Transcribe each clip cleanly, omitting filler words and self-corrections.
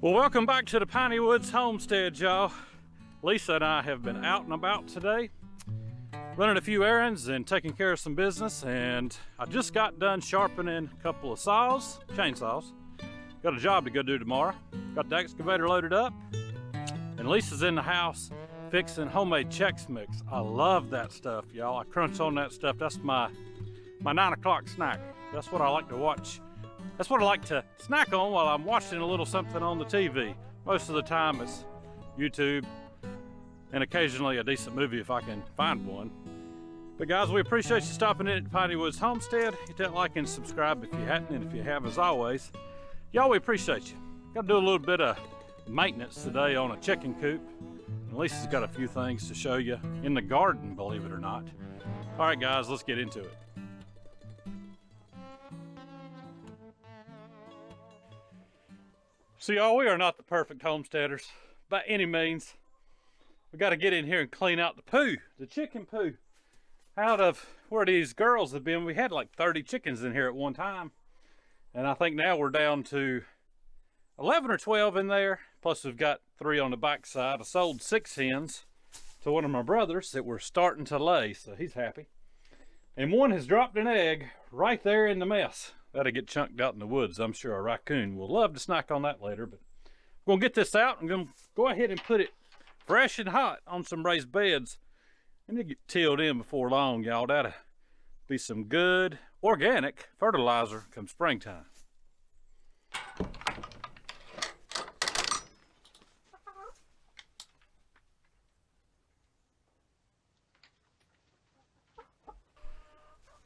Well, welcome back to the Piney Woods Homestead, y'all. Lisa and I have been out and about today, running a few errands and taking care of some business, and I just got done sharpening a couple of chainsaws. Got a job to go do tomorrow. Got the excavator loaded up, and Lisa's in the house fixing homemade Chex Mix. I love that stuff, y'all. I crunch on that stuff. That's my 9 o'clock snack. That's what I like to watch. That's what I like to snack on while I'm watching a little something on the TV. Most of the time it's YouTube and occasionally a decent movie if I can find one. But guys, we appreciate you stopping in at Piney Woods Homestead. Hit that like and subscribe if you hadn't, and if you have, as always, y'all, we appreciate you. Got to do a little bit of maintenance today on a chicken coop. And Lisa's got a few things to show you in the garden, believe it or not. All right, guys, let's get into it. So y'all, we are not the perfect homesteaders by any means. We got to get in here and clean out the poo, the chicken poo, out of where these girls have been. We had like 30 chickens in here at one time, and I think now we're down to 11 or 12 in there. Plus we've got 3 on the back side. I sold 6 hens to one of my brothers that were starting to lay, so he's happy. And one has dropped an egg right there in the mess. That'll get chunked out in the woods. I'm sure a raccoon will love to snack on that later, but I'm gonna get this out. I'm gonna go ahead and put it fresh and hot on some raised beds, and it'll get tilled in before long, y'all. That'll be some good organic fertilizer come springtime.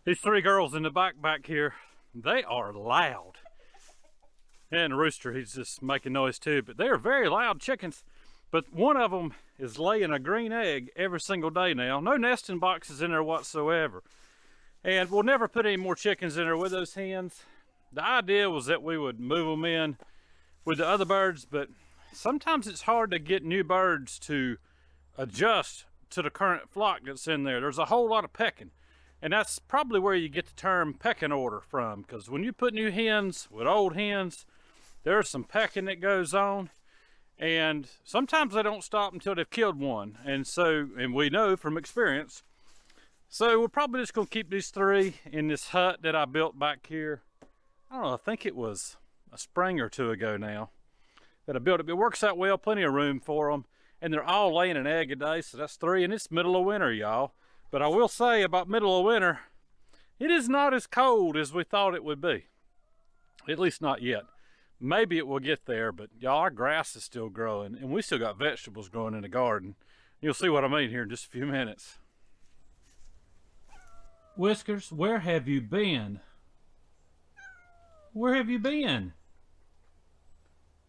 These 3 girls in the back here, they are loud. And the rooster, he's just making noise too, but they are very loud chickens. But one of them is laying a green egg every single day now. No nesting boxes in there whatsoever. And we'll never put any more chickens in there with those hens. The idea was that we would move them in with the other birds, but sometimes it's hard to get new birds to adjust to the current flock that's in there. There's a whole lot of pecking. And that's probably where you get the term pecking order from, because when you put new hens with old hens, there's some pecking that goes on, and sometimes they don't stop until they've killed one. And we know from experience. So we're probably just gonna keep these 3 in this hut that I built back here. I don't know, I think it was a spring or 2 ago now that I built it. It works out well, plenty of room for them, and they're all laying an egg a day, so that's 3, and it's middle of winter, y'all. But I will say about middle of winter, it is not as cold as we thought it would be. At least not yet. Maybe it will get there, but y'all, our grass is still growing, and we still got vegetables growing in the garden. You'll see what I mean here in just a few minutes. Whiskers, where have you been? Where have you been?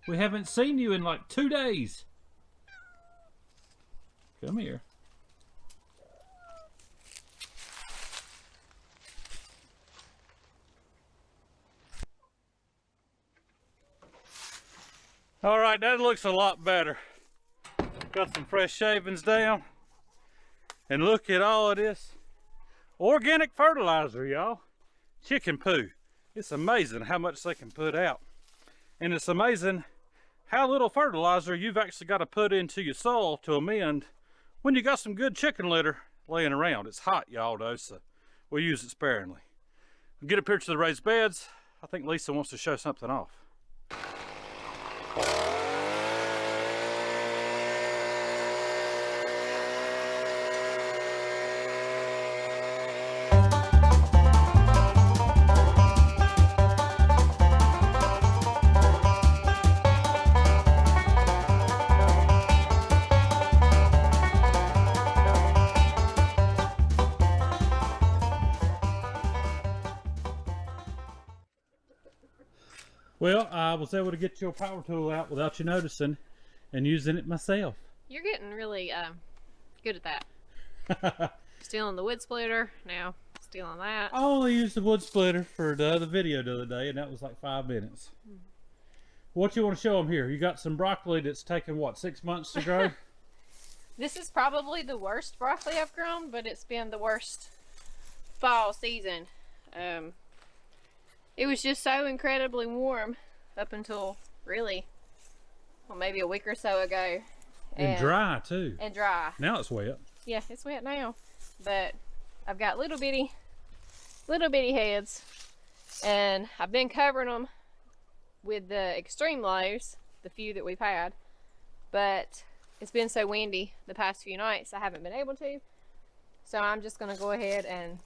We haven't seen you in like 2 days. Come here. All right, that looks a lot better. Got some fresh shavings down. And look at all of this organic fertilizer, y'all. Chicken poo. It's amazing how much they can put out. And it's amazing how little fertilizer you've actually got to put into your soil to amend when you got some good chicken litter laying around. It's hot, y'all, though, so we'll use it sparingly. We'll get up here to the raised beds. I think Lisa wants to show something off. Well, I was able to get your power tool out without you noticing and using it myself. You're getting really good at that. Stealing the wood splitter, now stealing that. I only used the wood splitter for the other video the other day, and that was like 5 minutes. What you want to show them here? You got some broccoli that's taken, what, 6 months to grow? This is probably the worst broccoli I've grown, but it's been the worst fall season. It was just so incredibly warm up until really well, maybe a week or so ago. And dry too. And dry. Now it's wet. Yeah, it's wet now. But I've got little bitty heads, and I've been covering them with the extreme lows, the few that we've had. But it's been so windy the past few nights, I haven't been able to. So I'm just gonna go ahead and...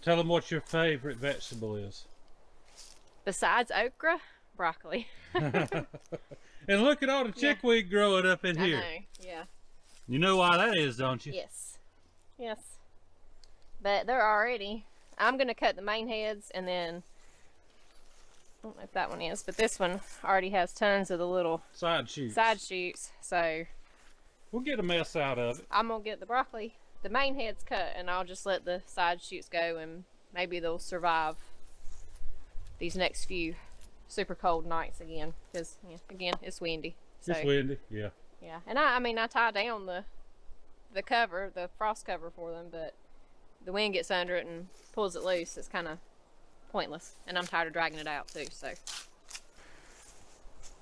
Tell them what your favorite vegetable is. Besides okra, broccoli. And look at all the chickweed growing up in here. I know, yeah. You know why that is, don't you? Yes. Yes. But they're already... I'm going to cut the main heads, and then... I don't know if that one is, but this one already has tons of the little side shoots. So we'll get a mess out of it. I'm going to get the broccoli, the main heads cut, and I'll just let the side shoots go, and maybe they'll survive these next few super cold nights again, because again, it's windy. So, it's windy, yeah. Yeah, and I mean, I tie down the cover, the frost cover for them, but the wind gets under it and pulls it loose. It's kind of pointless, and I'm tired of dragging it out too. So,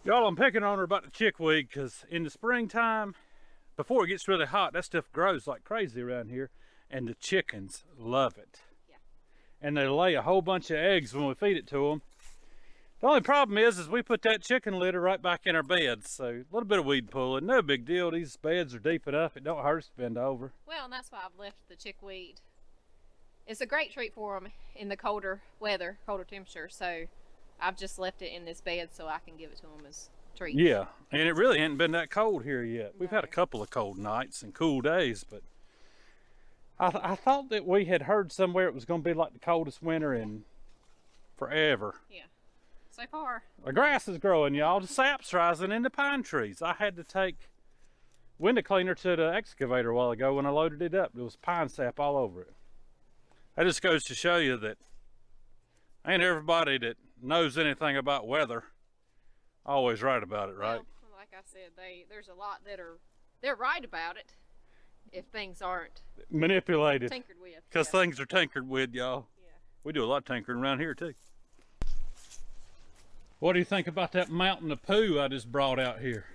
y'all, I'm picking on her about the chickweed because in the springtime, before it gets really hot, that stuff grows like crazy around here, and the chickens love it. Yeah. And they lay a whole bunch of eggs when we feed it to them. The only problem is we put that chicken litter right back in our beds, so a little bit of weed pulling, no big deal. These beds are deep enough, it don't hurt us to bend over. Well, and that's why I've left the chickweed. It's a great treat for them in the colder weather, colder temperature, so I've just left it in this bed so I can give it to them as treats. Yeah, and it really ain't been that cold here yet. We've had a couple of cold nights and cool days, but I thought that we had heard somewhere it was going to be like the coldest winter in forever. Yeah. So far. The grass is growing, y'all. The sap's rising in the pine trees. I had to take window cleaner to the excavator a while ago when I loaded it up. There was pine sap all over it. That just goes to show you that ain't everybody that knows anything about weather always right about it, right? Well, like I said, there's a lot that they're right about it if things aren't manipulated. Tinkered with. Because things are tinkered with, y'all. Yeah. We do a lot of tinkering around here too. What do you think about that mountain of poo I just brought out here?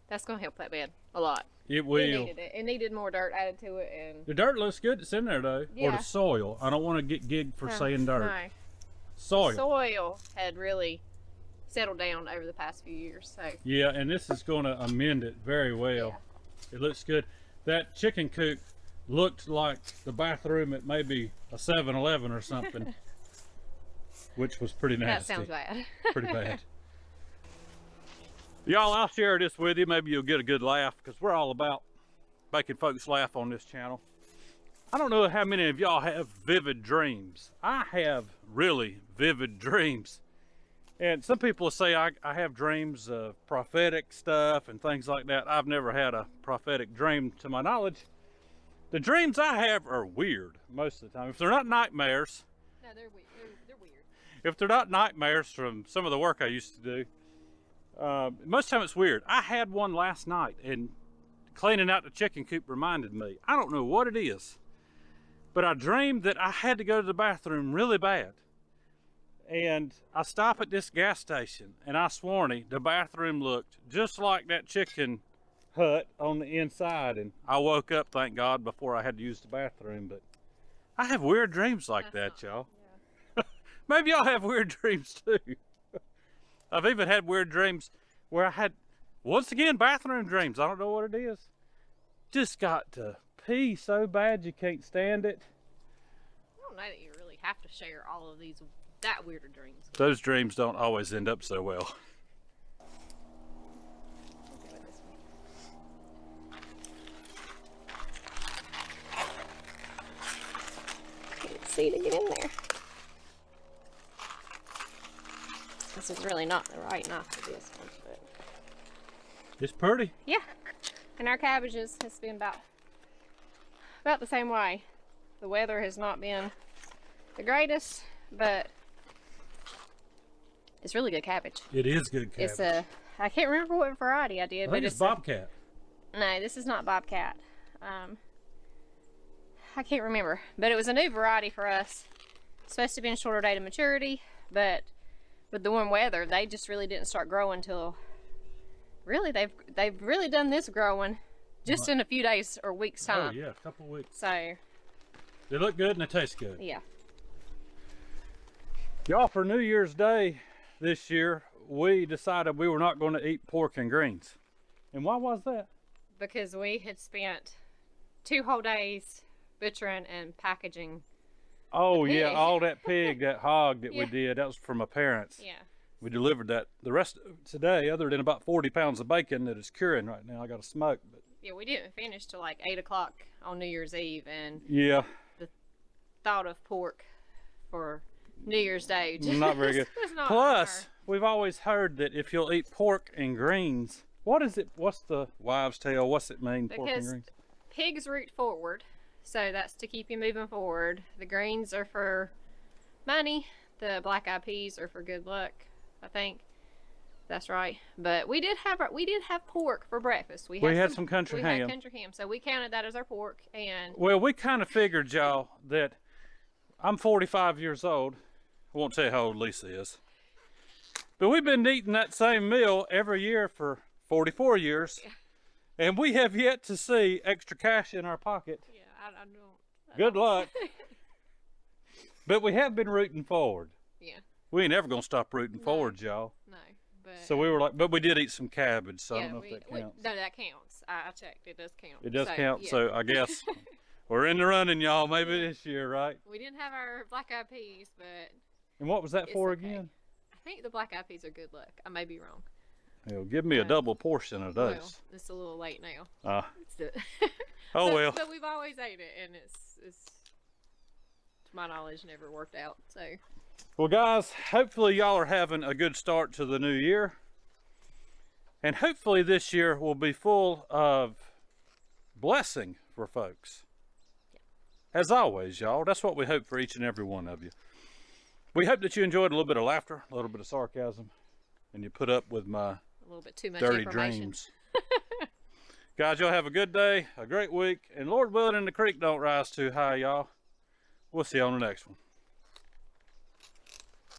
That's going to help that bed a lot. It will. It needed it. It needed more dirt added to it. And the dirt looks good that's in there though. Yeah. Or the soil. I don't want to get gigged for saying dirt. No. Soil. Soil had really settled down over the past few years. So yeah, and this is going to amend it very well. Yeah. It looks good. That chicken coop looked like the bathroom at maybe a 7-Eleven or something. Which was pretty nasty. That sounds bad. Pretty bad. Y'all, I'll share this with you. Maybe you'll get a good laugh because we're all about making folks laugh on this channel. I don't know how many of y'all have vivid dreams. I have really vivid dreams. And some people say I have dreams of prophetic stuff and things like that. I've never had a prophetic dream to my knowledge. The dreams I have are weird most of the time. If they're not nightmares. No, they're weird. They're weird. If they're not nightmares from some of the work I used to do, most of the time it's weird. I had one last night, and cleaning out the chicken coop reminded me. I don't know what it is, but I dreamed that I had to go to the bathroom really bad. And I stop at this gas station, and I sworn the bathroom looked just like that chicken hut on the inside. And I woke up, thank God, before I had to use the bathroom. But I have weird dreams like that, y'all. Maybe y'all have weird dreams too. I've even had weird dreams where I had, once again, bathroom dreams. I don't know what it is. Just got to pee so bad you can't stand it. I don't know that you really have to share all of these that weirder dreams. Those dreams don't always end up so well. Can't see to get in there. This is really not the right knife for this one, but it's pretty. Yeah, and our cabbages has been about the same way. The weather has not been the greatest, but it's really good cabbage. It is good cabbage. It's I can't remember what variety I did, I think but it's Bobcat. No, this is not Bobcat. I can't remember, but it was a new variety for us. It's supposed to be in shorter date of maturity, but with the warm weather, they just really didn't start growing till really they've really done this growing just in a few days or weeks time. Oh yeah, a couple weeks. So They look good and they taste good. yeah. Y'all, for New Year's Day this year, we decided we were not going to eat pork and greens. And why was that? Because we had spent 2 whole days butchering and packaging. Oh yeah, pig. all that pig, that hog that we Yeah. did, that was from my parents. Yeah. We delivered that. The rest of today, other than about 40 pounds of bacon that is curing right now, I got to smoke. But Yeah, we didn't finish till like 8 o'clock on New Year's Eve, and yeah, thought of pork for New Year's Day just not very good. was not Plus, we've always heard that if you'll eat pork and greens, what is it? What's the wives' tale? What's it mean, pork and Because greens? pigs root forward, so that's to keep you moving forward. The greens are for money. The black eyed peas are for good luck. I think that's right. But we did have pork for breakfast. We had some country ham. We had country ham, so we counted that as our pork. And Well, we kind of figured, y'all, that I'm 45 years old. I won't tell you how old Lisa is. But we've been eating that same meal every year for 44 years. Yeah. And we have yet to see extra cash in our pocket. yeah, I don't. Good luck. But we have been rooting forward. Yeah, We ain't ever going to stop rooting No. forward, y'all. no. But So we were like, but we did eat some cabbage, so I yeah, don't know if that counts. no, that counts. I checked. It does count. It does So, count, yeah. so I guess we're in the running, y'all, maybe this year, right? We didn't have our black eyed peas, but And what was that It's for okay. again? I think the black eyed peas are good luck. I may be wrong. Well, give me a Yeah. double portion of Well, those. it's a little late now. Let's do it. Oh, well. But we've always ate it, and it's to my knowledge never worked out. So Well, guys, hopefully y'all are having a good start to the new year. And hopefully this year will be full of blessing for folks. As always, y'all, that's what we hope for each and every one of you. We hope that you enjoyed a little bit of laughter, a little bit of sarcasm, and you put up with my a little bit too much dirty information. dreams. Guys, y'all have a good day, a great week, and Lord willing, and the creek don't rise too high, y'all. We'll see you on the next one.